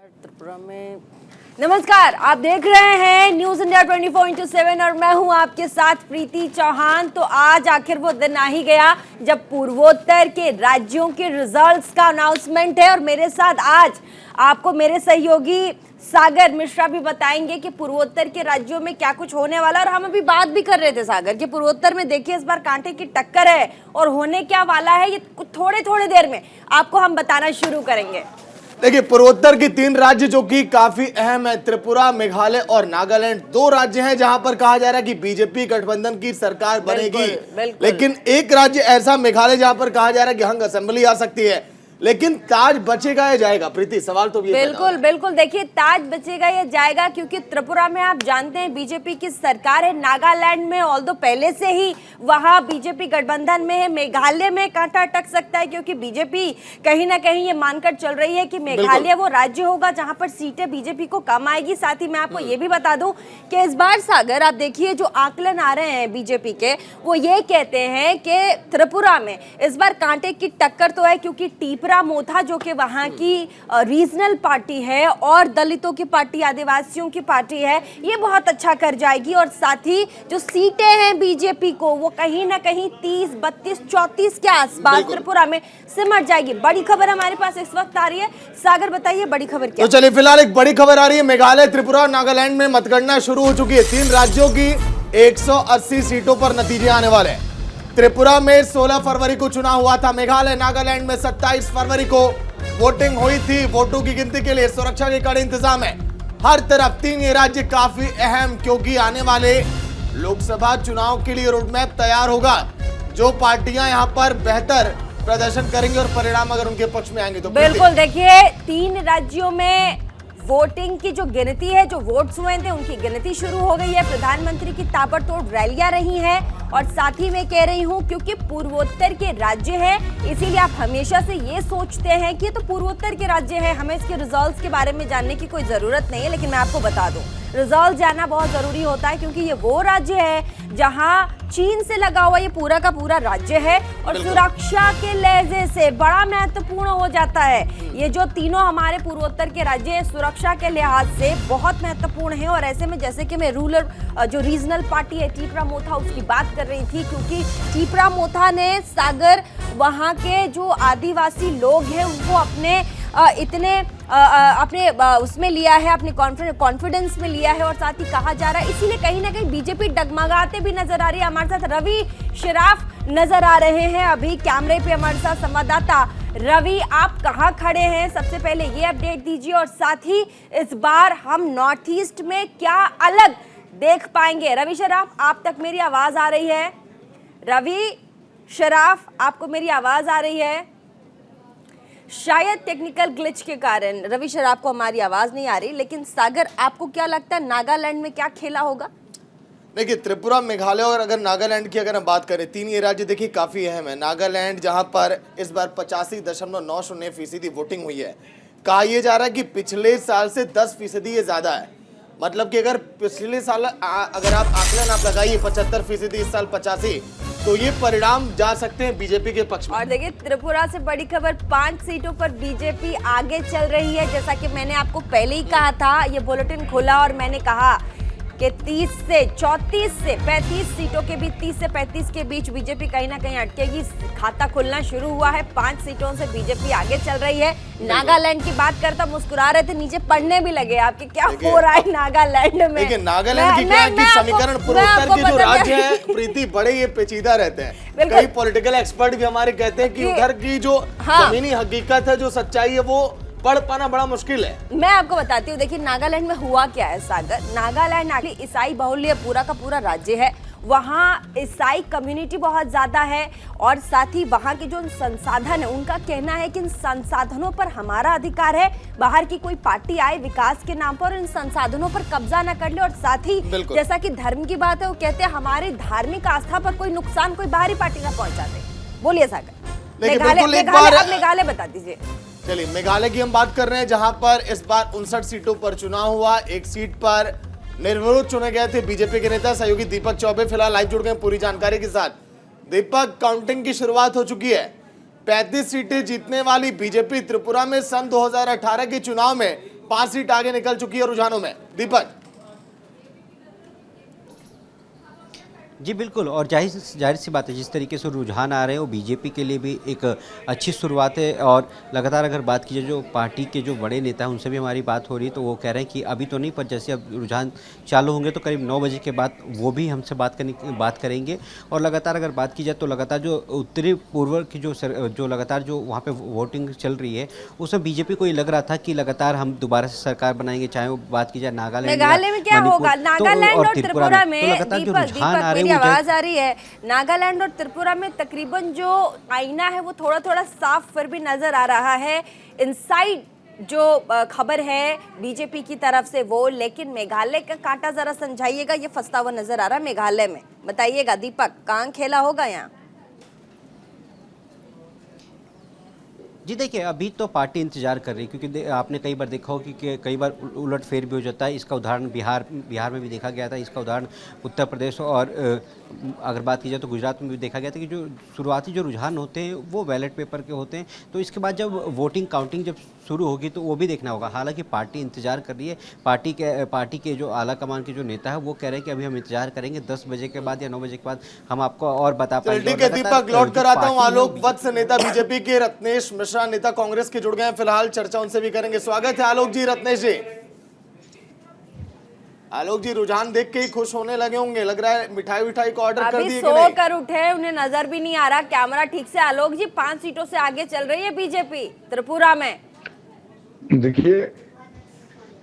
त्रिपुरा में नमस्कार, आप देख रहे हैं न्यूज इंडिया 24/7 और मैं हूं आपके साथ प्रीति चौहान। तो आज आखिर वो दिन आ ही गया जब पूर्वोत्तर के राज्यों के रिजल्ट्स का अनाउंसमेंट है और मेरे साथ आज आपको मेरे सहयोगी सागर मिश्रा भी बताएंगे कि पूर्वोत्तर के राज्यों में क्या कुछ होने वाला। और हम अभी बात भी कर रहे थे सागर कि पूर्वोत्तर में देखिए इस बार कांटे की टक्कर है और होने क्या वाला है ये थोड़े देर में आपको हम बताना शुरू करेंगे। देखिए, पूर्वोत्तर के 3 राज्य जो कि काफी अहम है, त्रिपुरा, मेघालय और नागालैंड, 2 राज्य हैं जहां पर कहा जा रहा है कि बीजेपी गठबंधन की सरकार बनेगी। लेकिन एक राज्य ऐसा मेघालय जहां पर कहा जा रहा है कि हंग असेंबली आ सकती है, लेकिन ताज बचेगा या जाएगा? प्रीति, सवाल तो ये बिल्कुल देखिए, ताज बचेगा या जाएगा, क्योंकि त्रिपुरा में आप जानते हैं बीजेपी की सरकार है। नागालैंड में ऑल्दो पहले से ही वहां बीजेपी गठबंधन में है। मेघालय में कांटा अटक सकता है क्योंकि बीजेपी कहीं ना कहीं ये मानकर चल रही है कि मेघालय वो राज्य होगा जहां पर सीटें बीजेपी को कम आएगी। साथ ही मैं आपको ये भी बता दूं कि इस बार सागर आप देखिए जो आकलन आ रहे हैं बीजेपी के, वो ये कहते हैं कि त्रिपुरा में इस बार कांटे की टक्कर तो है, क्योंकि टिपरा मोथा जो कि वहां की रीजनल पार्टी है और दलितों की पार्टी, आदिवासियों की पार्टी है, ये बहुत अच्छा कर जाएगी। और साथ ही जो सीटें हैं बीजेपी को वो कहीं ना कहीं 30, 32, 34 के आसपास त्रिपुरा में सिमट जाएगी। बड़ी खबर हमारे पास इस वक्त आ रही है। सागर बताइए बड़ी खबर क्या? तो चलिए, फिलहाल एक बड़ी खबर आ रही है। मेघालय, त्रिपुरा और नागालैंड में मतगणना शुरू हो चुकी है। 3 राज्यों की 180 सीटों पर नतीजे आने वाले हैं। त्रिपुरा में 16 फरवरी को चुनाव हुआ था। मेघालय, नागालैंड में 27 फरवरी को वोटिंग हुई थी। वोटों की गिनती के लिए सुरक्षा के कड़े इंतजाम है हर तरफ। 3 ये राज्य काफी अहम, क्योंकि आने वाले लोकसभा चुनाव के लिए रोडमैप तैयार होगा। जो पार्टियां यहां पर बेहतर प्रदर्शन करेंगे और परिणाम अगर उनके पक्ष में आएंगे तो बिल्कुल देखिए, 3 राज्यों में वोटिंग की जो गिनती है, जो वोट्स हुए थे उनकी गिनती शुरू हो गई है। प्रधानमंत्री की ताबड़तोड़ रैलियां रही हैं और साथ ही मैं कह रही हूं क्योंकि पूर्वोत्तर के राज्य हैं, इसीलिए आप हमेशा से ये सोचते हैं कि ये तो पूर्वोत्तर के राज्य हैं, हमें इसके रिजल्ट्स के बारे में जानने की कोई जरूरत नहीं है। लेकिन मैं आपको बता दूं, रिजल्ट जानना बहुत जरूरी होता है, क्योंकि ये वो राज्य है जहां चीन से लगा हुआ ये पूरा का पूरा राज्य है और सुरक्षा के लहजे से बड़ा महत्वपूर्ण हो जाता है। ये जो तीनों हमारे पूर्वोत्तर के राज्य हैं सुरक्षा के लिहाज से बहुत महत्वपूर्ण है। और ऐसे में जैसे कि मैं रूरल जो रीजनल पार्टी है टिपरा मोथा, उसकी बात कर रही थी, क्योंकि टिपरा मोथा ने सागर वहां के जो आदिवासी लोग हैं उनको अपने अपने उसमें लिया है, अपने कॉन्फिडेंस में लिया है। और साथ ही कहा जा रहा है, इसीलिए कहीं ना कहीं बीजेपी डगमगाते भी नजर आ रही है। हमारे साथ रवि शराफ नजर आ रहे हैं अभी कैमरे पे, हमारे साथ संवाददाता रवि, आप कहाँ खड़े हैं? सबसे पहले ये अपडेट दीजिए और साथ ही इस बार हम नॉर्थ ईस्ट में क्या अलग देख पाएंगे? रवि शराफ, आप तक मेरी आवाज आ रही है? रवि शराफ, आपको मेरी आवाज आ रही है? शायद टेक्निकल ग्लिच के कारण रवि शराफ को हमारी आवाज नहीं आ रही। लेकिन सागर, आपको क्या लगता है नागालैंड में क्या खेला होगा? देखिए, त्रिपुरा, मेघालय और अगर नागालैंड की अगर हम बात करें, 3 ये राज्य देखिए काफी अहम है। नागालैंड जहां पर इस बार 85.90% वोटिंग हुई है। कहा यह जा रहा है कि पिछले साल से 10% ये ज्यादा है। मतलब कि अगर पिछले साल अगर आप आकलन आप लगाइए 75%, इस साल 85%, तो ये परिणाम जा सकते हैं बीजेपी के पक्ष में। और देखिए, त्रिपुरा से बड़ी खबर, 5 सीटों पर बीजेपी आगे चल रही है। जैसा कि मैंने आपको पहले ही कहा था, ये बुलेटिन खोला और मैंने कहा कि 30 से 34 से 35 सीटों के बीच, 30 से 35 के बीच बीजेपी कहीं ना कहीं अटकेगी। खाता खुलना शुरू हुआ है, 5 सीटों से बीजेपी आगे चल रही है। नागालैंड की बात करता मुस्कुरा रहे थे, नीचे पढ़ने भी लगे आपके, क्या हो रहा है नागालैंड में? देखिए, नागालैंड की क्या की समीकरण पूर्वोत्तर के जो राज्य है प्रीति, बड़े ये पेचीदा रहते हैं। कई पॉलिटिकल एक्सपर्ट भी हमारे कहते हैं कि उधर की जो जमीनी हकीकत है, जो सच्चाई है, वो पढ़ पाना बड़ा मुश्किल है। मैं आपको बताती हूँ, देखिए नागालैंड में हुआ क्या है सागर। नागालैंड आखिर ईसाई बहुल्य पूरा का पूरा राज्य है, वहाँ ईसाई कम्युनिटी बहुत ज्यादा है और साथ ही वहाँ के जो संसाधन है, उनका कहना है कि इन संसाधनों पर हमारा अधिकार है। बाहर की कोई पार्टी आए विकास के नाम पर इन संसाधनों पर कब्जा न कर ले। और साथ ही जैसा कि धर्म की बात है, वो कहते हैं हमारी धार्मिक आस्था पर कोई नुकसान कोई बाहरी पार्टी ना पहुंचा दे। बोलिए सागर, मेघालय बता दीजिए। चलिए, मेघालय की हम बात कर रहे हैं, जहां पर इस बार 59 सीटों पर चुनाव हुआ। एक सीट पर निर्विरोध चुने गए थे बीजेपी के नेता सहयोगी दीपक चौबे। फिलहाल लाइव जुड़ गए पूरी जानकारी के साथ। दीपक, काउंटिंग की शुरुआत हो चुकी है। 35 सीटें जीतने वाली बीजेपी त्रिपुरा में सन 2018 के चुनाव में 5 सीट आगे निकल चुकी है रुझानों में। दीपक। जी बिल्कुल, और जाहिर सी बात है जिस तरीके से रुझान आ रहे हैं वो बीजेपी के लिए भी एक अच्छी शुरुआत है। और लगातार अगर बात की जाए जो पार्टी के जो बड़े नेता हैं उनसे भी हमारी बात हो रही है, तो वो कह रहे हैं कि अभी तो नहीं, पर जैसे अब रुझान चालू होंगे तो करीब 9 बजे के बाद वो भी हमसे बात करेंगे। और लगातार अगर बात की जाए तो लगातार जो उत्तरी पूर्व की जो लगातार जो वहाँ पर वोटिंग चल रही है उसमें बीजेपी को ये लग रहा था कि लगातार हम दोबारा से सरकार बनाएंगे, चाहे वो बात की जाए मेघालय में क्या होगा, नागालैंड और त्रिपुरा में। दीपक मेरी आवाज आ रही है, नागालैंड और त्रिपुरा में तकरीबन जो आईना है वो थोड़ा थोड़ा साफ फिर भी नजर आ रहा है, इनसाइड जो खबर है बीजेपी की तरफ से वो। लेकिन मेघालय का कांटा जरा समझाइएगा, ये फंसता हुआ नजर आ रहा है मेघालय में, बताइएगा दीपक कहाँ खेला होगा यहाँ। जी देखिए, अभी तो पार्टी इंतजार कर रही है, क्योंकि आपने कई बार देखा हो कि कई बार उलट फेर भी हो जाता है। इसका उदाहरण बिहार में भी देखा गया था, इसका उदाहरण उत्तर प्रदेश और अगर बात की जाए तो गुजरात में भी देखा गया था कि जो शुरुआती जो रुझान होते हैं वो बैलेट पेपर के होते हैं। तो इसके बाद जब वोटिंग काउंटिंग जब शुरू होगी तो वो भी देखना होगा। हालांकि पार्टी इंतजार कर रही है, पार्टी के जो आला कमान के जो नेता है वो कह रहे हैं कि अभी हम इंतजार करेंगे 10 बजे के बाद या 9 बजे के बाद हम आपको और बता पाएंगे। ठीक है दीपक, लौट कर आता हूं। आलोक वत्स नेता बीजेपी के, रत्नेश मिश्रा नेता कांग्रेस के जुड़ गए हैं, फिलहाल चर्चा उनसे भी करेंगे। स्वागत है आलोक जी, रत्नेश जी। आलोक जी, रुझान देख के ही खुश होने लगे होंगे, लग रहा है मिठाई को ऑर्डर कर दिए कि नहीं? सो कर उठे, उन्हें नजर भी नहीं आ रहा कैमरा ठीक से। आलोक जी, 5 सीटों से आगे चल रही है बीजेपी त्रिपुरा में। देखिए,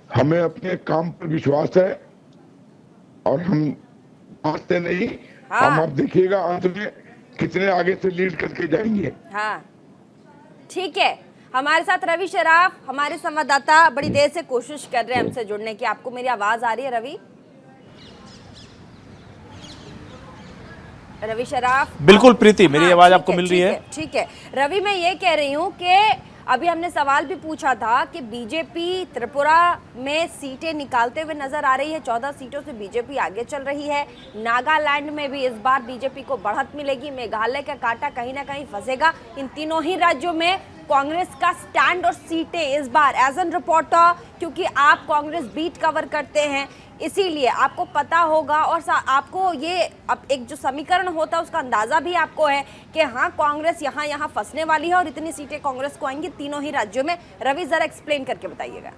हमें अपने काम पर विश्वास है और हम हारते नहीं। हाँ। हम अब देखिएगा अंत में कितने आगे से लीड करके जाएंगे। हाँ ठीक है, हमारे साथ रवि शराफ हमारे संवाददाता बड़ी देर से कोशिश कर रहे हैं हमसे जुड़ने की। आपको मेरी आवाज आ रही है रवि? रवि शराफ। बिल्कुल प्रीति, मेरी आवाज ठीक आपको मिल रही है? ठीक है रवि, मैं ये कह रही हूँ कि अभी हमने सवाल भी पूछा था कि बीजेपी त्रिपुरा में सीटें निकालते हुए नजर आ रही है, 14 सीटों से बीजेपी आगे चल रही है। नागालैंड में भी इस बार बीजेपी को बढ़त मिलेगी, मेघालय का कांटा कहीं ना कहीं फंसेगा। इन तीनों ही राज्यों में कांग्रेस का स्टैंड और सीटें इस बार एज एन रिपोर्टर, क्योंकि आप कांग्रेस बीट कवर करते हैं इसीलिए आपको पता होगा और आपको ये अब एक जो समीकरण होता है उसका अंदाजा भी आपको है कि हाँ कांग्रेस यहाँ फंसने वाली है और इतनी सीटें कांग्रेस को आएंगी तीनों ही राज्यों में। रवि जरा एक्सप्लेन करके बताइएगा।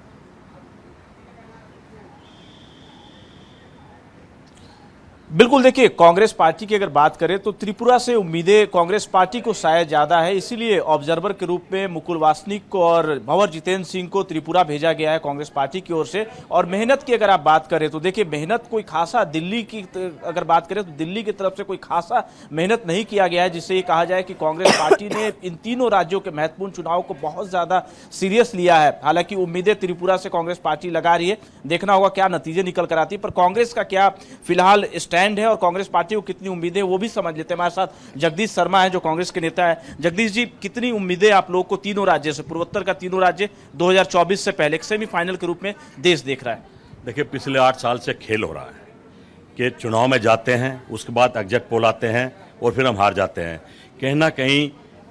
बिल्कुल, देखिए कांग्रेस पार्टी की अगर बात करें तो त्रिपुरा से उम्मीदें कांग्रेस पार्टी को शायद ज्यादा है, इसीलिए ऑब्जर्वर के रूप में मुकुल वासनिक को और भंवर जितेंद्र सिंह को त्रिपुरा भेजा गया है कांग्रेस पार्टी की ओर से। और मेहनत की अगर आप बात करें तो देखिए मेहनत कोई खासा दिल्ली की अगर बात करें तो दिल्ली की तरफ से कोई खासा मेहनत नहीं किया गया है, जिससे ये कहा जाए कि कांग्रेस पार्टी ने इन तीनों राज्यों के महत्वपूर्ण चुनाव को बहुत ज्यादा सीरियस लिया है। हालांकि उम्मीदें त्रिपुरा से कांग्रेस पार्टी लगा रही है, देखना होगा क्या नतीजे निकल कर आती है। पर कांग्रेस का क्या फिलहाल स्टैंड है और कांग्रेस पार्टी को कितनी उम्मीदें वो भी समझ लेते हैं। हमारे साथ जगदीश शर्मा है जो कांग्रेस के नेता है। जगदीश जी, कितनी उम्मीदें आप लोगों को तीनों राज्य से, पूर्वोत्तर का तीनों राज्य 2024 से पहले एक सेमीफाइनल के रूप में देश देख रहा है? देखिए, पिछले 8 साल से खेल हो रहा है कि चुनाव में जाते हैं, उसके बाद एग्जिट पोल आते हैं और फिर हम हार जाते हैं। कहीं ना कहीं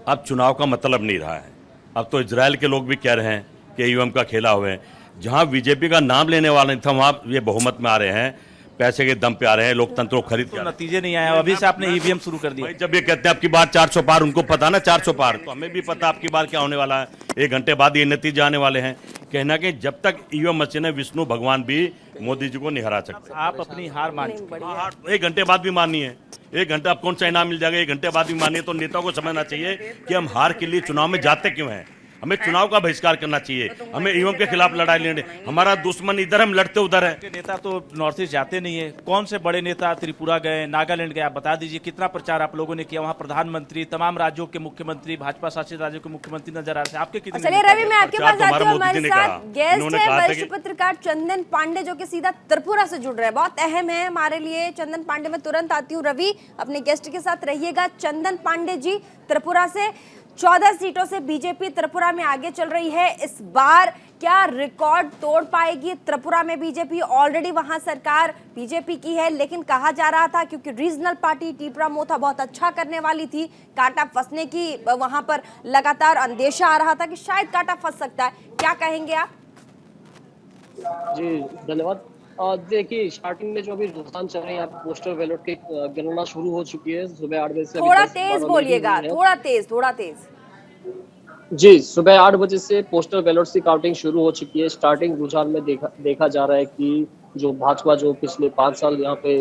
अब चुनाव का मतलब नहीं रहा है। अब तो इजराइल के लोग भी कह रहे हैं कि ईवीएम का खेला हुआ है। जहां बीजेपी का नाम लेने वाला नहीं था वहां ये बहुमत में आ रहे हैं, पैसे के दम पे आ रहे हैं, लोकतंत्र को खरीद तो नतीजे नहीं आए, अभी से आपने ईवीएम शुरू कर दिया। जब ये कहते हैं आपकी बार 400 पार, उनको पता ना 400 पार, तो हमें भी पता आपकी बार क्या होने वाला है। 1 घंटे बाद ये नतीजे आने वाले हैं। कहना कि जब तक ईवीएम मशीन है विष्णु भगवान भी मोदी जी को नहीं हरा सकते। आप अपनी हार मान चुके हैं। 1 घंटे बाद भी माननी है, 1 घंटे आप कौन सा इनाम मिल जाएगा, 1 घंटे बाद भी मानिए। तो नेताओं को समझना चाहिए कि हम हार के लिए चुनाव में जाते क्यों हैं। हमें चुनाव का बहिष्कार करना चाहिए, हमें ईवीएम के खिलाफ लड़ाई लड़नी। हमारा दुश्मन इधर, हम लड़ते उधर है। नेता तो नॉर्थ ईस्ट जाते नहीं है, कौन से बड़े नेता त्रिपुरा गए, नागालैंड गए, आप बता दीजिए कितना प्रचार आप लोगों ने किया। वहाँ प्रधानमंत्री, तमाम राज्यों के मुख्यमंत्री, भाजपा शासित राज्यों के मुख्यमंत्री नजर आ रहे हैं। आपके कितने? चलिए रवि, मैं आपके पास आती हूँ। हमारे साथ गेस्ट है वरिष्ठ पत्रकार चंदन पांडे जो कि सीधा त्रिपुरा से जुड़ रहे हैं, बहुत अहम है हमारे लिए। चंदन पांडे, मैं तुरंत आती हूँ। रवि अपने गेस्ट के साथ रहिएगा। चंदन पांडे जी, त्रिपुरा से 14 सीटों से बीजेपी त्रिपुरा में आगे चल रही है। इस बार क्या रिकॉर्ड तोड़ पाएगी त्रिपुरा में बीजेपी? ऑलरेडी वहां सरकार बीजेपी की है, लेकिन कहा जा रहा था क्योंकि रीजनल पार्टी टिपरा मोथा बहुत अच्छा करने वाली थी, कांटा फंसने की वहां पर लगातार अंदेशा आ रहा था कि शायद कांटा फंस सकता है। क्या कहेंगे आप? जी, धन्यवाद। देखिए, स्टार्टिंग में जो अभी रुझान चल रहे हैं, यहाँ पे पोस्टल बैलेट की गणना शुरू हो चुकी है। सुबह 8 बजे से अभी थोड़ा 10 तेज 12 में भी बोलिएगा, हुई है। थोड़ा तेज, थोड़ा तेज। जी, सुबह 8 बजे से पोस्टल बैलेट्स की काउंटिंग शुरू हो चुकी है। स्टार्टिंग रुझान में देखा जा रहा है कि जो भाजपा जो पिछले 5 साल यहाँ पे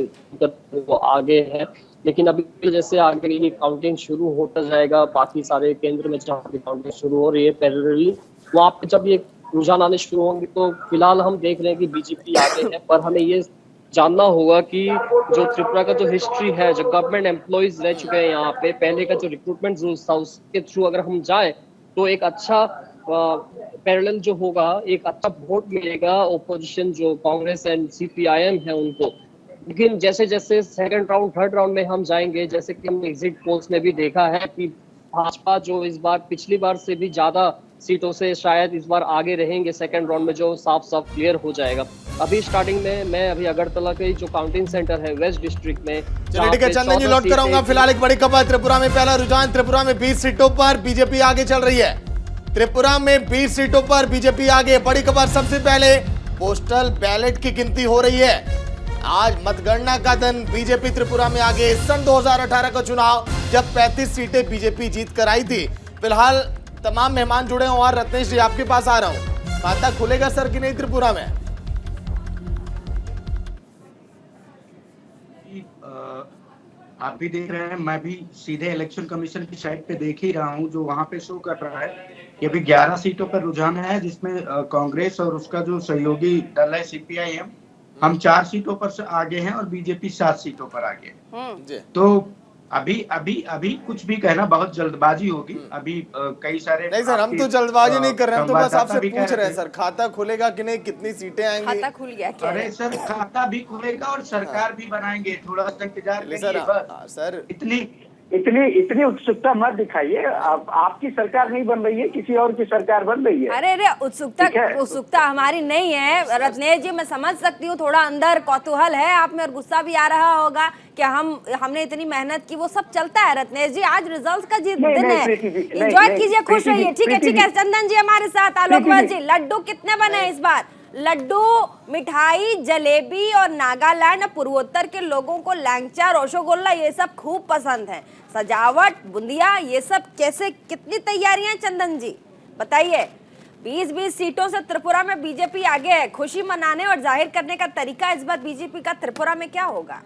वो आगे है, लेकिन अभी जैसे आगे की काउंटिंग शुरू होता जाएगा, बाकी सारे केंद्र में जहाँ पे काउंटिंग शुरू हो रही है पैरेलली, वहाँ पे जब ये रुझान आने शुरू होंगे तो फिलहाल हम देख रहे हैं कि बीजेपी आगे है, पर हमें ये जानना होगा कि जो त्रिपुरा का जो हिस्ट्री है, जो गवर्नमेंट एम्प्लॉइज रह चुके हैं यहाँ पे, पहले का जो रिक्रूटमेंट रूल्स था उसके थ्रू अगर हम जाए तो एक अच्छा पैरेलल जो होगा, एक अच्छा वोट मिलेगा ओपोजिशन जो कांग्रेस एंड सीपीआईएम है उनको। लेकिन जैसे जैसे सेकंड राउंड थर्ड राउंड में हम जाएंगे, जैसे कि हम एग्जिट पोल्स में भी देखा है कि भाजपा जो इस बार पिछली बार से भी ज्यादा सीटों से शायद इस बार आगे रहेंगे सेकंड राउंड में, जो साफ साफ क्लियर हो जाएगा। अभी स्टार्टिंग में मैं अभी अगरतला के जो काउंटिंग सेंटर है वेस्ट डिस्ट्रिक्ट में, चलिए ठीक है चंदन जी, लौट कर आऊंगा। फिलहाल एक बड़ी खबर त्रिपुरा में, पहला रुझान त्रिपुरा में 20 सीटों पर बीजेपी आगे चल रही है। त्रिपुरा में 20 सीटों पर बीजेपी आगे। बड़ी खबर सबसे पहले पोस्टल बैलेट की गिनती हो रही है। आज मतगणना का दिन, बीजेपी त्रिपुरा में आगे। सन 2018 का चुनाव जब 35 सीटें बीजेपी जीत कर आई थी। फिलहाल तमाम मेहमान जुड़े हैं और रत्नेश जी आपके पास आ रहा हूं, खाता खुलेगा सर कि नहीं त्रिपुरा में? आप भी देख रहे हैं, मैं भी सीधे इलेक्शन कमीशन की साइट पे देख ही रहा हूं, जो वहां पे शो कर रहा है कि अभी 11 सीटों पर रुझान है, जिसमें कांग्रेस और उसका जो सहयोगी दल है सीपीआईएम, हम 4 सीटों पर से आगे हैं और बीजेपी 7 सीटों पर आगे है। तो अभी कुछ भी कहना बहुत जल्दबाजी होगी। अभी कई सारे नहीं सर, हम तो जल्दबाजी नहीं कर रहे हैं, हम तो बस आपसे पूछ रहे हैं सर, खाता खुलेगा कि नहीं, कितनी सीटें आएंगी? खाता खुल गया क्या? अरे सर, खाता भी खुलेगा और सरकार भी बनाएंगे, थोड़ा सा इंतजार करिए। सर इतनी उत्सुकता मत दिखाइए। आपकी सरकार नहीं बन रही है, किसी और की सरकार बन रही है। अरे उत्सुकता हमारी नहीं है रत्नेश जी, मैं समझ सकती हूँ, थोड़ा अंदर कौतूहल है आप में और गुस्सा भी आ रहा होगा कि हमने इतनी मेहनत की, वो सब चलता है रत्नेश जी। आज रिजल्ट का दिन है, एंजॉय कीजिए, खुश रहिए। ठीक है चंदन जी हमारे साथ, आलोकवर्ष जी, लड्डू कितने बने इस बार? लड्डू, मिठाई, जलेबी और नागालैंड और पूर्वोत्तर के लोगों को लैंगचा, रसगुल्ला ये सब खूब पसंद है। सजावट, बुंदिया, ये सब कैसे, कितनी तैयारियां चंदन जी बताइए? 20-20 सीटों से त्रिपुरा में बीजेपी आगे है। खुशी मनाने और जाहिर करने का तरीका इस बार बीजेपी का त्रिपुरा में क्या होगा?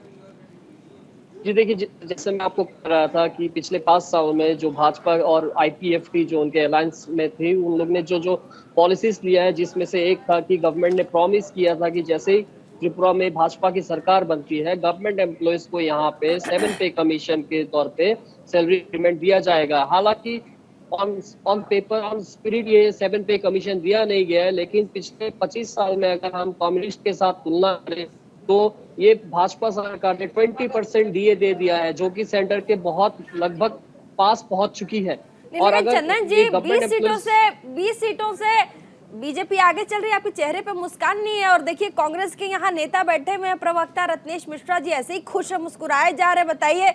जी देखिए, जैसे मैं आपको कह रहा था कि पिछले 5 सालों में जो भाजपा और आईपीएफटी जो उनके अलायंस में थी, उन लोग ने जो पॉलिसीज लिया है, जिसमें से एक था कि गवर्नमेंट ने प्रॉमिस किया था कि जैसे ही त्रिपुरा में भाजपा की सरकार बनती है, गवर्नमेंट एम्प्लॉयज को यहाँ पे 7 पे कमीशन के तौर पे सैलरी इंक्रीमेंट दिया जाएगा। हालांकि ऑन पेपर, ऑन स्पिरिट ये 7 पे कमीशन दिया नहीं गया है, लेकिन पिछले 25 साल में अगर हम कम्युनिस्ट के साथ तुलना करें तो ये भाजपा सरकार ने 20% डीए दे दिया है, जो कि सेंटर के बहुत लगभग पास पहुंच चुकी है। और अगर चंदन जी 20 सीटों से बीजेपी आगे चल रही है, आपके चेहरे पे मुस्कान नहीं है। और देखिए कांग्रेस के यहाँ नेता बैठे हुए हैं, प्रवक्ता रत्नेश मिश्रा जी ऐसे ही खुश है, मुस्कुराए जा रहे, बताइए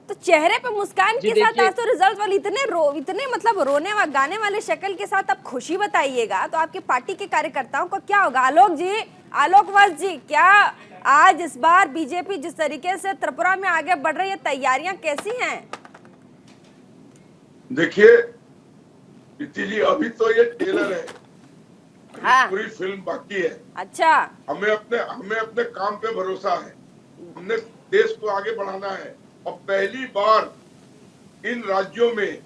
तो चेहरे पे मुस्कान के साथ आज तो रिजल्ट वाले इतने मतलब रोने व गाने वाले शक्ल के साथ आप खुशी बताइएगा, तो आपकी पार्टी के कार्यकर्ताओं को क्या होगा? आलोकवर्ष जी, क्या आज इस बार बीजेपी जिस तरीके से त्रिपुरा में आगे बढ़ रही है, तैयारियां कैसी हैं? देखिए प्रीति जी, अभी तो ये ट्रेलर है, हाँ। पूरी फिल्म बाकी है। अच्छा, हमें अपने काम पे भरोसा है, हमने देश को आगे बढ़ाना है। और पहली बार इन राज्यों में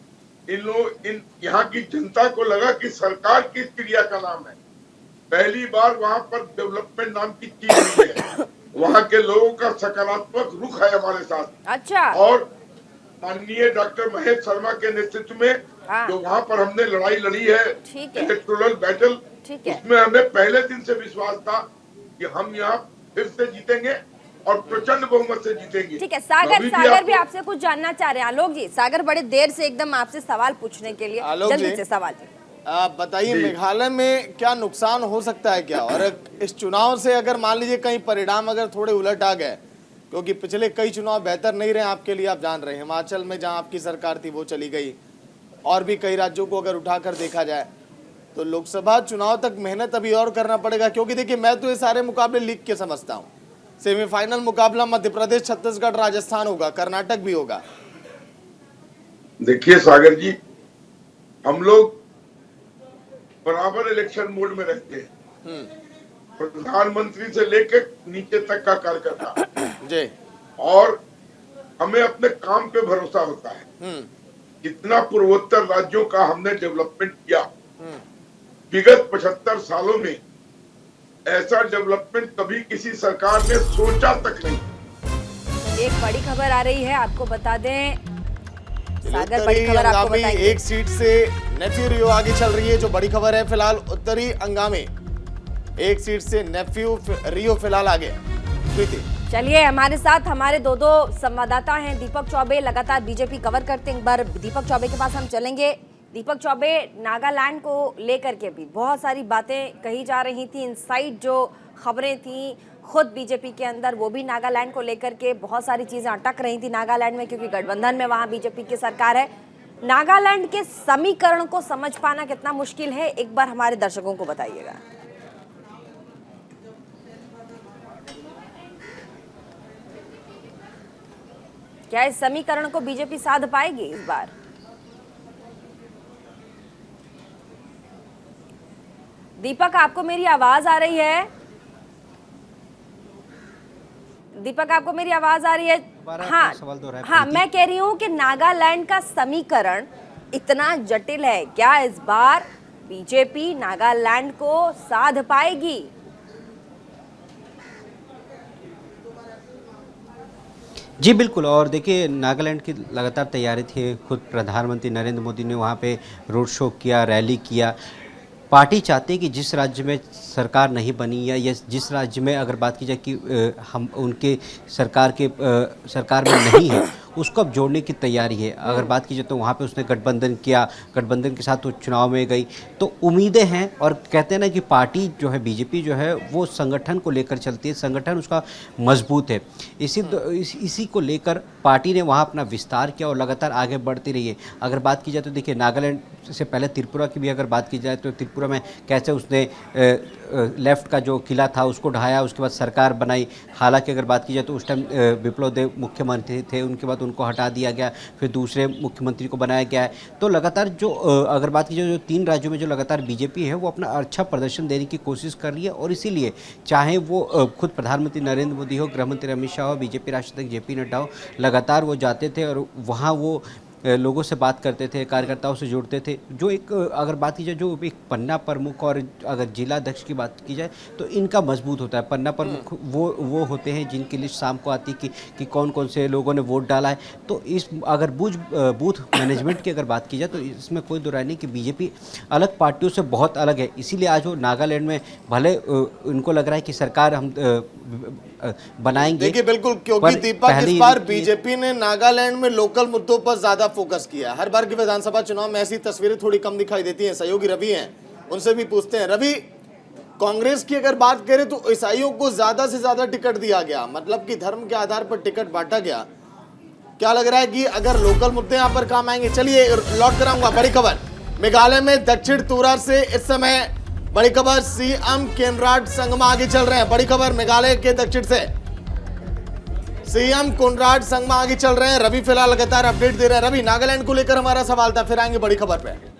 इन यहाँ की जनता को लगा कि सरकार किस क्रिया का नाम है। पहली बार वहाँ पर डेवलपमेंट नाम की चीज नहीं है। वहाँ के लोगों का सकारात्मक रुख है हमारे साथ। अच्छा। और माननीय डॉक्टर महेश शर्मा के नेतृत्व में जो वहाँ पर हमने लड़ाई लड़ी है, इलेक्टोरल बैटल, उसमें हमें पहले दिन से विश्वास था कि हम यहाँ फिर से जीतेंगे और प्रचंड बहुमत से जीतेंगे। ठीक है, सागर भी आपसे कुछ जानना चाह रहे हैं। आलोक जी, सागर बड़े देर से एकदम आपसे सवाल पूछने के लिए, जल्दी से सवाल बताइए, मेघालय में क्या नुकसान हो सकता है क्या? और इस चुनाव से अगर मान लीजिए कहीं परिणाम अगर थोड़े उलट आ गए, क्योंकि पिछले कई चुनाव बेहतर नहीं रहे आपके लिए, आप जान रहे हैं, हिमाचल में जहां आपकी सरकार थी वो चली गई, और भी कई राज्यों को अगर उठाकर देखा जाए, तो लोकसभा चुनाव तक मेहनत अभी और करना पड़ेगा, क्योंकि देखिए मैं तो ये सारे मुकाबले लीग के समझता हूँ। सेमीफाइनल मुकाबला मध्य प्रदेश, छत्तीसगढ़, राजस्थान होगा, कर्नाटक भी होगा। देखिए सागर जी, हम लोग बराबर इलेक्शन मोड में रहते हैं, प्रधानमंत्री से लेकर नीचे तक का कार्यकर्ता जी, और हमें अपने काम पे भरोसा होता है। कितना पूर्वोत्तर राज्यों का हमने डेवलपमेंट किया, विगत 75 सालों में ऐसा डेवलपमेंट कभी किसी सरकार ने सोचा तक नहीं। एक बड़ी खबर आ रही है, आपको बता दें सागर, बड़ी उत्तरी खबर आपको अंगामी बताएंगे। एक सीट से नेफ्यू रियो आगे चल रही है, जो बड़ी खबर है फिलहाल। उत्तरी अंगामी एक सीट से नेफ्यू रियो फिलहाल आगे। प्रीति, चलिए हमारे साथ हमारे दो संवाददाता हैं। दीपक चौबे लगातार बीजेपी कवर करते हैं, एक बार दीपक चौबे के पास हम चलेंगे। दीपक चौबे, नागालैंड को लेकर के भी बहुत सारी बातें कही जा रही थी, इनसाइड जो खबरें थी खुद बीजेपी के अंदर, वो भी नागालैंड को लेकर के बहुत सारी चीजें अटक रही थी नागालैंड में, क्योंकि गठबंधन में वहां बीजेपी की सरकार है। नागालैंड के समीकरण को समझ पाना कितना मुश्किल है, एक बार हमारे दर्शकों को बताइएगा। क्या इस समीकरण को बीजेपी साध पाएगी इस बार? दीपक, आपको मेरी आवाज आ रही है? दीपक, आपको मेरी आवाज आ रही है? हाँ, मैं कह रही हूं कि नागालैंड का समीकरण इतना जटिल है, क्या इस बार बीजेपी नागालैंड को साध पाएगी? जी बिल्कुल। और देखिए, नागालैंड की लगातार तैयारी थी। खुद प्रधानमंत्री नरेंद्र मोदी ने वहाँ पे रोड शो किया, रैली किया। पार्टी चाहती है कि जिस राज्य में सरकार नहीं बनी या जिस राज्य में अगर बात की जाए कि हम उनके सरकार में नहीं है, उसको अब जोड़ने की तैयारी है। अगर बात की जाए तो वहाँ पे उसने गठबंधन किया, गठबंधन के साथ वो चुनाव में गई, तो उम्मीदें हैं। और कहते हैं ना कि पार्टी जो है, बीजेपी जो है, वो संगठन को लेकर चलती है, संगठन उसका मजबूत है। इसी को लेकर पार्टी ने वहाँ अपना विस्तार किया और लगातार आगे बढ़ती रही है। अगर बात की जाए तो देखिए, नागालैंड से पहले त्रिपुरा की भी अगर बात की जाए तो त्रिपुरा में कैसे उसने लेफ्ट का जो किला था उसको ढहाया, उसके बाद सरकार बनाई। हालांकि अगर बात की जाए तो उस टाइम विप्लव देव मुख्यमंत्री थे, उनके बाद उनको हटा दिया गया, फिर दूसरे मुख्यमंत्री को बनाया गया है। तो लगातार जो अगर बात की जाए जो 3 राज्यों में जो लगातार बीजेपी है वो अपना अच्छा प्रदर्शन देने की कोशिश कर रही है। और इसीलिए चाहे वो खुद प्रधानमंत्री नरेंद्र मोदी हो, गृहमंत्री अमित शाह हो, बीजेपी राष्ट्रीय अध्यक्ष जेपी नड्डा हो, लगातार वो जाते थे और वहाँ वो लोगों से बात करते थे, कार्यकर्ताओं से जुड़ते थे। जो एक अगर बात की जाए जो एक पन्ना प्रमुख और अगर जिला अध्यक्ष की बात की जाए तो इनका मजबूत होता है। पन्ना प्रमुख वो होते हैं जिनकी लिस्ट शाम को आती कि कौन कौन से लोगों ने वोट डाला है। तो इस अगर बूथ मैनेजमेंट की अगर बात की जाए तो इसमें कोई दो राय नहीं कि बीजेपी अलग पार्टियों से बहुत अलग है। इसीलिए आज वो नागालैंड में भले उनको लग रहा है कि सरकार हम बनाएंगे। देखिए बिल्कुल, क्योंकि दीपक इस बार बीजेपी ने नागालैंड में लोकल मुद्दों पर ज्यादा फोकस किया। हर बार की विधानसभा चुनाव में ऐसी तस्वीरें थोड़ी कम दिखाई देती हैं। सहयोगी रवि हैं, उनसे भी पूछते हैं। रवि, कांग्रेस की अगर बात करें तो ईसाइयों को ज्यादा से ज्यादा टिकट दिया गया, मतलब कि धर्म के आधार पर टिकट बांटा गया। क्या लग रहा है कि अगर लोकल मुद्दे यहाँ पर काम आएंगे? चलिए लौट कराऊंगा बड़ी खबर। मेघालय में दक्षिण तुरा से इस समय बड़ी खबर, सीएम कोनराड संगमा आगे चल रहे हैं। बड़ी खबर मेघालय के दक्षिण से सीएम कोनराड संगमा आगे चल रहे हैं। रवि फिलहाल लगातार अपडेट दे रहे हैं। रवि, नागालैंड को लेकर हमारा सवाल था, फिर आएंगे बड़ी खबर पे।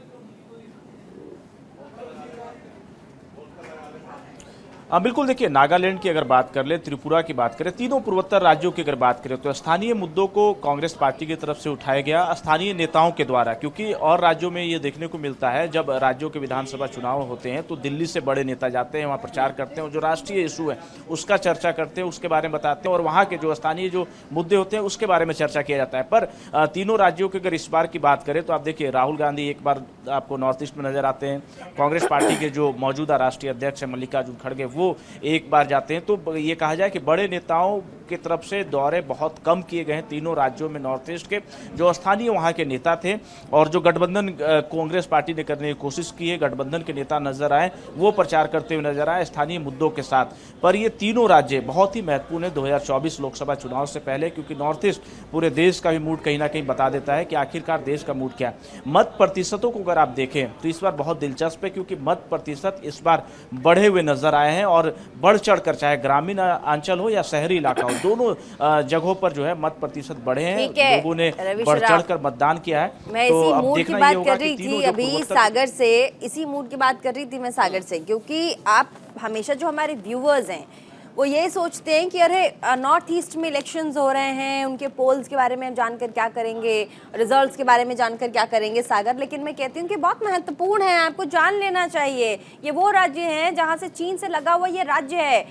बिल्कुल, देखिए नागालैंड की अगर बात कर ले, त्रिपुरा की बात करें, तीनों पूर्वोत्तर राज्यों की अगर बात करें तो स्थानीय मुद्दों को कांग्रेस पार्टी की तरफ से उठाया गया स्थानीय नेताओं के द्वारा। क्योंकि और राज्यों में ये देखने को मिलता है जब राज्यों के विधानसभा चुनाव होते हैं तो दिल्ली से बड़े नेता जाते हैं, वहाँ प्रचार करते हैं और जो राष्ट्रीय इशू है उसका चर्चा करते हैं, उसके बारे में बताते हैं और वहाँ के जो स्थानीय जो मुद्दे होते हैं उसके बारे में चर्चा किया जाता है। पर तीनों राज्यों की अगर इस बार की बात करें तो आप देखिए, राहुल गांधी एक बार आपको नॉर्थ ईस्ट में नजर आते हैं, कांग्रेस पार्टी के जो मौजूदा राष्ट्रीय अध्यक्ष है मल्लिकार्जुन खड़गे वो एक बार जाते हैं। तो ये कहा जाए कि बड़े नेताओं की तरफ से दौरे बहुत कम किए गए हैं तीनों राज्यों में नॉर्थ ईस्ट के। जो स्थानीय वहां के नेता थे और जो गठबंधन कांग्रेस पार्टी ने करने की कोशिश की है, गठबंधन के नेता नजर आए, वो प्रचार करते हुए नजर आए स्थानीय मुद्दों के साथ। पर ये तीनों राज्य बहुत ही महत्वपूर्ण है 2024 लोकसभा चुनाव से पहले, क्योंकि नॉर्थ ईस्ट पूरे देश का भी मूड कहीं ना कहीं बता देता है कि आखिरकार देश का मूड क्या है। मत प्रतिशतों को अगर आप देखें तो इस बार बहुत दिलचस्प है, क्योंकि मत प्रतिशत इस बार बढ़े हुए नजर आए हैं और बढ़ चढ़कर, चाहे ग्रामीण अंचल हो या शहरी इलाका हो, दोनों जगहों पर जो है मत प्रतिशत बढ़े हैं। लोगों ने बढ़ चढ़कर मतदान किया है। मैं तो इसी अब मूड की देखना ये बात होगा कर कि रही तीनों थी जो अभी पूर्वोत्तर- सागर से, इसी मूड की बात कर रही थी मैं सागर से, क्योंकि आप हमेशा जो हमारे व्यूअर्स हैं वो ये सोचते हैं कि अरे नॉर्थ ईस्ट में इलेक्शंस हो रहे हैं, उनके पोल्स के बारे में हम जानकर क्या करेंगे, रिजल्ट्स के बारे में जानकर क्या करेंगे सागर। लेकिन मैं कहती हूँ कि बहुत महत्वपूर्ण है, आपको जान लेना चाहिए। ये वो राज्य हैं जहाँ से चीन से लगा हुआ ये राज्य है,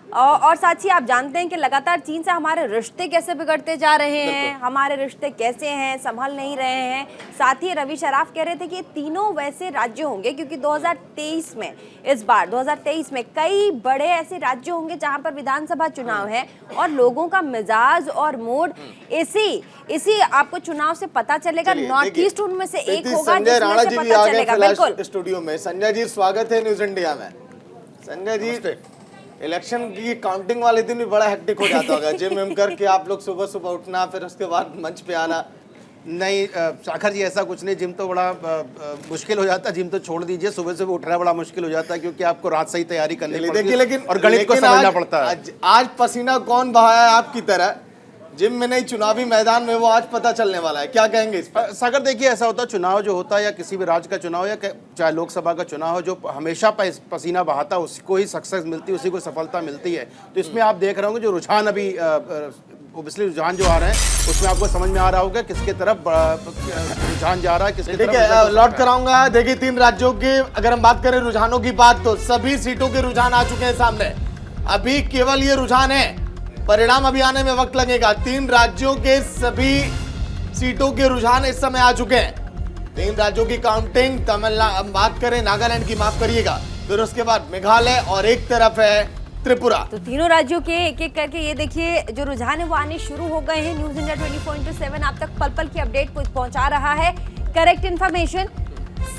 और साथ ही आप जानते हैं कि लगातार चीन से हमारे रिश्ते कैसे बिगड़ते जा रहे हैं, हमारे रिश्ते कैसे हैं, संभल नहीं रहे हैं। साथ ही रवि शराफ कह रहे थे कि ये तीनों वैसे राज्य होंगे, क्योंकि 2023 में, इस बार 2023 में कई बड़े ऐसे राज्य होंगे जहां पर विधानसभा चुनाव है और लोगों का मिजाज और मूड इसी आपको चुनाव से पता चलेगा। नॉर्थ ईस्ट उनमें से एक होगा संजय राणा जिसमें जी से भी पता आ गए चलेगा। फिलहाल बिल्कुल स्टूडियो में। संजय जी स्वागत है न्यूज इंडिया में। संजय जी, इलेक्शन की काउंटिंग वाले दिन भी बड़ा हेक्टिक हो जाता होगा, जिम विम करके आप लोग सुबह सुबह उठना, फिर उसके बाद मंच पे आना। नहीं साखर जी, ऐसा कुछ नहीं। जिम तो बड़ा मुश्किल हो जाता है, जिम तो छोड़ दीजिए, सुबह सुबह उठना बड़ा मुश्किल हो जाता है, क्योंकि आपको रात से ही तैयारी करनी पड़ती है। देखिए, लेकिन और गणित को समझना पड़ता है। आज पसीना कौन बहाया है आपकी तरह? जिम में नहीं, चुनावी मैदान में, वो आज पता चलने वाला है। क्या कहेंगे इस पर? सागर देखिए, ऐसा होता है चुनाव जो होता है, या किसी भी राज्य का चुनाव, या चाहे लोकसभा का चुनाव हो, जो हमेशा पसीना बहाता है उसको ही सक्सेस मिलती है, उसी को सफलता मिलती है। तो इसमें आप देख रहे होंगे जो रुझान अभी ओबियसली रुझान जो आ रहे हैं, उसमें आपको समझ में आ रहा होगा किसके तरफ रुझान जा रहा है, किसके तरफ। देखिए, लौट कराऊंगा। देखिए, 3 राज्यों के अगर हम बात करें रुझानों की बात, तो सभी सीटों के रुझान आ चुके हैं सामने। अभी केवल ये रुझान है, परिणाम अभी आने में वक्त लगेगा। 3 राज्यों के सभी सीटों के रुझान इस समय आ चुके हैं। 3 राज्यों की काउंटिंग, तमिलनाडु बात करें, नागालैंड की माफ करिएगा, फिर उसके बाद मेघालय और एक तरफ है त्रिपुरा। तो तीनों राज्यों के एक एक करके ये देखिए जो रुझान है वो आने शुरू हो गए हैं। न्यूज इंडिया 24/7 आप तक पल पल की अपडेट पहुंचा रहा है, करेक्ट इन्फॉर्मेशन,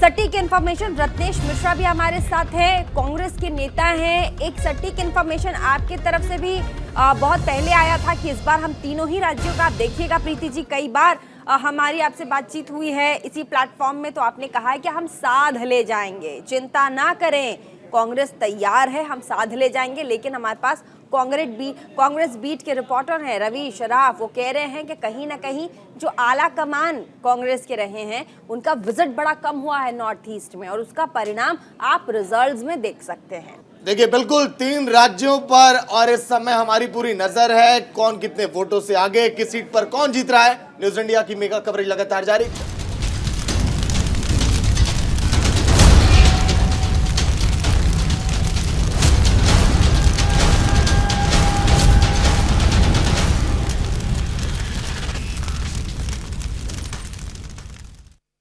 सटीक इन्फॉर्मेशन। रत्नेश मिश्रा भी हमारे साथ है, कांग्रेस के नेता हैं। एक सटीक इन्फॉर्मेशन आपके तरफ से भी बहुत पहले आया था कि इस बार हम तीनों ही राज्यों का, आप देखिएगा प्रीति जी, कई बार हमारी आपसे बातचीत हुई है इसी प्लेटफॉर्म में, तो आपने कहा है कि हम साध ले जाएंगे, चिंता ना करें, कांग्रेस तैयार है, हम साध ले जाएंगे। लेकिन हमारे पास कांग्रेस बीट के रिपोर्टर हैं रवि शराफ, वो कह रहे हैं कि कहीं ना कहीं जो आला कमान कांग्रेस के रहे हैं उनका विजिट बड़ा कम हुआ है नॉर्थ ईस्ट में, और उसका परिणाम आप रिजल्ट्स में देख सकते हैं। देखिए, बिल्कुल 3 राज्यों पर, और इस समय हमारी पूरी नजर है कौन कितने वोटों से आगे, किस सीट पर कौन जीत रहा है। न्यूज इंडिया की मेगा कवरेज लगातार जारी।